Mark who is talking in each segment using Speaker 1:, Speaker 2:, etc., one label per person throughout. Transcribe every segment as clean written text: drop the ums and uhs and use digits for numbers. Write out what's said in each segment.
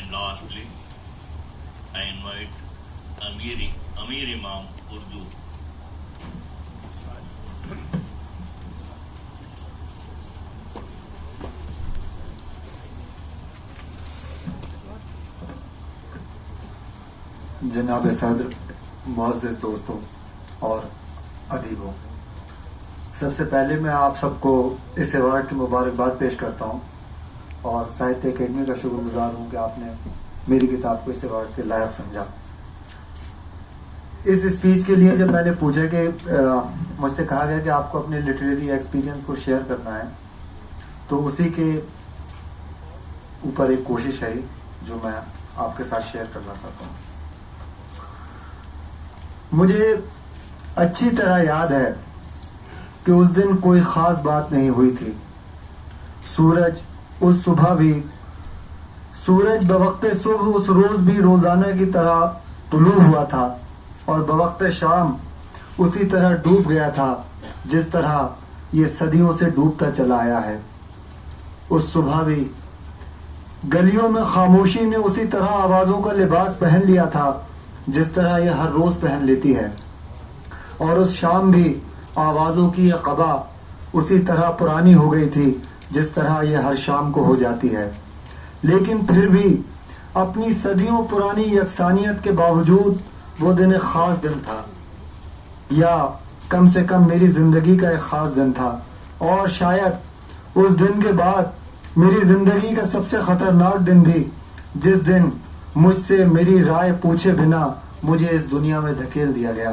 Speaker 1: And lastly, I invite Amir Imam Urdu.
Speaker 2: जनाब सदर, मुअज़्ज़िज़ दोस्तों और अदीबों, सबसे पहले मैं आप सबको इस अवार्ड की मुबारकबाद पेश करता हूँ और साहित्य अकेडमी का शुक्रगुजार हूँ कि आपने मेरी किताब को इस अवार्ड के लायक समझा। इस स्पीच के लिए जब मैंने पूछा कि मुझसे कहा गया कि आपको अपने लिटरेरी एक्सपीरियंस को शेयर करना है, तो उसी के ऊपर एक कोशिश है जो मैं आपके साथ शेयर करना चाहता हूँ। मुझे अच्छी तरह याद है कि उस दिन कोई ख़ास बात नहीं हुई थी। सूरज उस सुबह भी बवक्त सुबह उस रोज़ भी रोज़ाना की तरह तुलू हुआ था और बवक्त शाम उसी तरह डूब गया था जिस तरह ये सदियों से डूबता चला आया है। उस सुबह भी गलियों में खामोशी ने उसी तरह आवाज़ों का लिबास पहन लिया था जिस तरह ये हर रोज़ पहन लेती है, और उस शाम भी आवाज़ों की ये क़बा उसी तरह पुरानी हो गई थी जिस तरह ये हर शाम को हो जाती है। लेकिन फिर भी अपनी सदियों पुरानी यकसानियत के बावजूद वो दिन एक ख़ास दिन था, या कम से कम मेरी ज़िंदगी का एक ख़ास दिन था, और शायद उस दिन के बाद मेरी ज़िंदगी का सबसे ख़तरनाक दिन भी, जिस दिन मुझसे मेरी राय पूछे बिना मुझे इस दुनिया में धकेल दिया गया।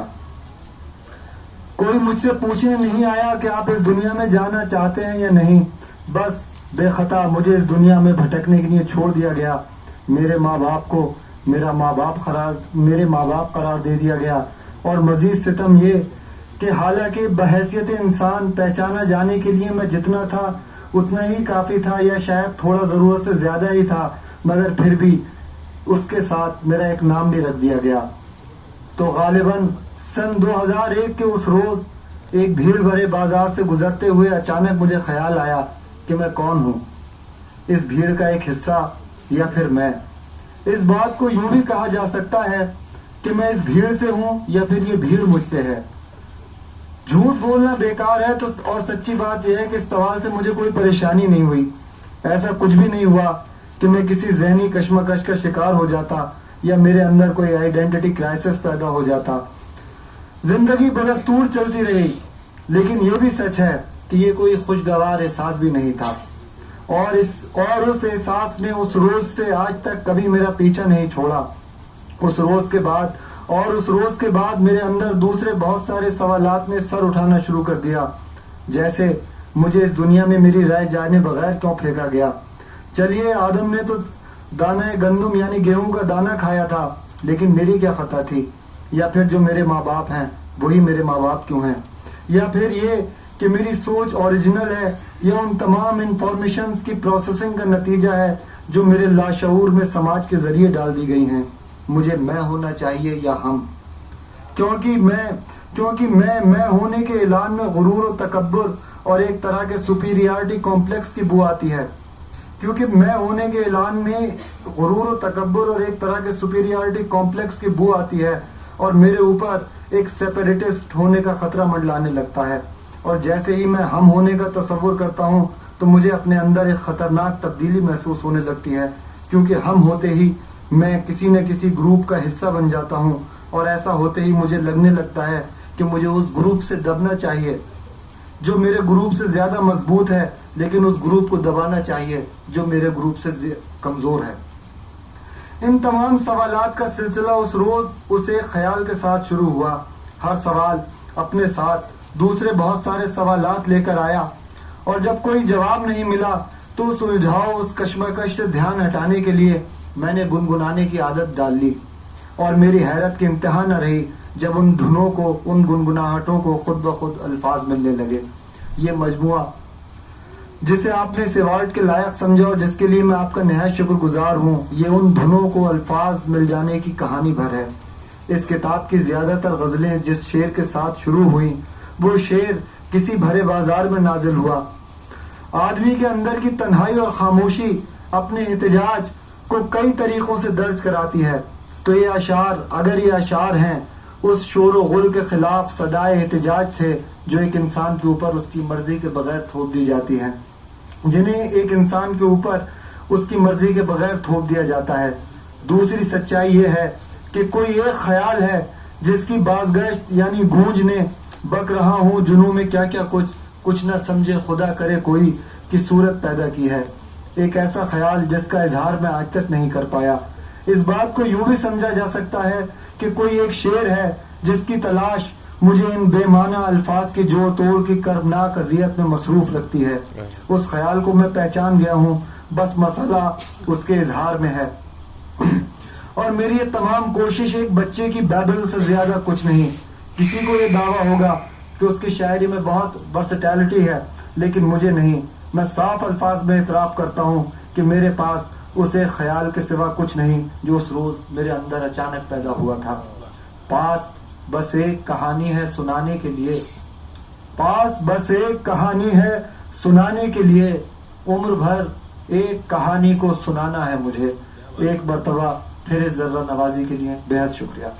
Speaker 2: कोई मुझसे पूछने नहीं आया कि आप इस दुनिया में जाना चाहते हैं या नहीं, बस बेखता मुझे इस दुनिया में भटकने के लिए छोड़ दिया गया। मेरे माँ बाप को मेरे माँ बाप करार दे दिया गया, और मज़ीद सितम ये कि हालांकि बहैसियत इंसान पहचाना जाने के लिए मैं जितना था उतना ही काफ़ी था, या शायद थोड़ा ज़रूरत से ज़्यादा ही था, मगर फिर भी उसके साथ मेरा एक नाम भी रख दिया गया। तो गालिबन सन 2001 के उस रोज़ एक भीड़ भरे बाजार से गुजरते हुए अचानक मुझे ख्याल आया कि मैं कौन हूँ, इस भीड़ का एक हिस्सा या फिर मैं। इस बात को यूं भी कहा जा सकता है कि मैं इस भीड़ से हूँ या फिर ये भीड़ मुझसे है। झूठ बोलना बेकार है तो, और सच्ची बात यह है कि इस सवाल से मुझे कोई परेशानी नहीं हुई। ऐसा कुछ भी नहीं हुआ कि मैं किसी जहनी कश्मकश का शिकार हो जाता या मेरे अंदर कोई आइडेंटिटी क्राइसिस पैदा हो जाता। जिंदगी बदस्तूर चलती रही, लेकिन ये भी सच है कि ये कोई खुशगवार एहसास भी नहीं था, और उस एहसास ने उस रोज़ से आज तक कभी मेरा पीछा नहीं छोड़ा। उस रोज़ के बाद मेरे अंदर दूसरे बहुत सारे सवालात ने सर उठाना शुरू कर दिया, जैसे मुझे इस दुनिया में मेरी राय जाने बगैर क्यों फेंका गया। चलिए, आदम ने तो दाना गंदम यानी गेहूं का दाना खाया था, लेकिन मेरी क्या खता थी? या फिर जो मेरे माँ बाप हैं वही मेरे माँ बाप क्यों हैं? या फिर ये कि मेरी सोच ओरिजिनल है या उन तमाम इंफॉर्मेशंस की प्रोसेसिंग का नतीजा है जो मेरे लाशऊर में समाज के जरिए डाल दी गई हैं? मुझे मैं होना चाहिए या हम? क्योंकि मैं होने के ऐलान में गुरूर और तकब्बुर और एक तरह के सुपीरियरिटी कॉम्प्लेक्स की बू आती है। क्योंकि मैं होने के ऐलान में गुरूर और तकब्बुर और एक तरह के सुपीरियरिटी कॉम्प्लेक्स की बू आती है, और मेरे ऊपर एक सेपरेटिस्ट होने का खतरा मंडलाने लगता है। और जैसे ही मैं हम होने का तसव्वुर करता हूँ तो मुझे अपने अंदर एक खतरनाक तब्दीली महसूस होने लगती है, क्योंकि हम होते ही मैं किसी न किसी ग्रुप का हिस्सा बन जाता हूँ, और ऐसा होते ही मुझे लगने लगता है कि मुझे उस ग्रुप से दबना चाहिए जो मेरे ग्रुप से ज़्यादा मजबूत है, लेकिन उस ग्रुप को दबाना चाहिए जो मेरे ग्रुप से कमज़ोर है। इन तमाम सवालात का सिलसिला उस रोज़ उस एक ख्याल के साथ शुरू हुआ। हर सवाल अपने साथ दूसरे बहुत सारे सवालात लेकर आया, और जब कोई जवाब नहीं मिला तो उस उलझाओ, उस कश्मकश से ध्यान हटाने के लिए मैंने गुनगुनाने की आदत डाल ली। और मेरी हैरत की इंतहा न रही जब उन धुनों को, उन गुनगुनाहटों को खुद ब खुद अल्फाज मिलने लगे। ये मजमुआ जिसे आपने इस अवार्ड के लायक समझा और जिसके लिए मैं आपका नहायत शुक्रगुजार हूँ, ये उन धुनों को अल्फाज मिल जाने की कहानी भर है। इस किताब की ज़्यादातर गज़लें जिस शेर के साथ शुरू हुई, वो शेर किसी भरे बाजार में नाजिल हुआ। आदमी के अंदर की तन्हाई और खामोशी अपने एहतजाज کو کئی طریقوں سے درج کراتی ہے، تو یہ اشعار، اگر یہ اشعار ہیں، اس شور و غل کے خلاف صدائے احتجاج تھے جو ایک انسان کے اوپر اس کی مرضی کے بغیر تھوپ دی جاتی ہیں، جنہیں ایک انسان کے اوپر اس کی مرضی کے بغیر تھوپ دیا جاتا ہے۔ دوسری سچائی یہ ہے کہ کوئی ایک خیال ہے جس کی بازگشت یعنی گونج نے بک رہا ہوں جنوں میں کیا کیا کچھ نہ سمجھے خدا کرے کوئی کی صورت پیدا کی ہے، ایک ایسا خیال جس کا اظہار میں آج تک نہیں کر پایا۔ اس بات کو یوں بھی سمجھا جا سکتا ہے کہ کوئی ایک شعر ہے جس کی تلاش مجھے ان بے معنی الفاظ کی جوڑ توڑ کی کربناک اذیت میں مصروف رکھتی ہے۔ اس خیال کو میں پہچان گیا ہوں، بس مسئلہ اس کے اظہار میں ہے، اور میری یہ تمام کوشش ایک بچے کی بائبل سے زیادہ کچھ نہیں۔ کسی کو یہ دعویٰ ہوگا کہ اس کی شاعری میں بہت ورسٹیلٹی ہے، لیکن مجھے نہیں۔ میں صاف الفاظ میں اعتراف کرتا ہوں کہ میرے پاس اس ایک خیال کے سوا کچھ نہیں جو اس روز میرے اندر اچانک پیدا ہوا تھا۔ پاس بس ایک کہانی ہے سنانے کے لیے، پاس بس ایک کہانی ہے سنانے کے لیے، عمر بھر ایک کہانی کو سنانا ہے مجھے۔ ایک مرتبہ پھر اس ذرہ نوازی کے لیے بے حد شکریہ۔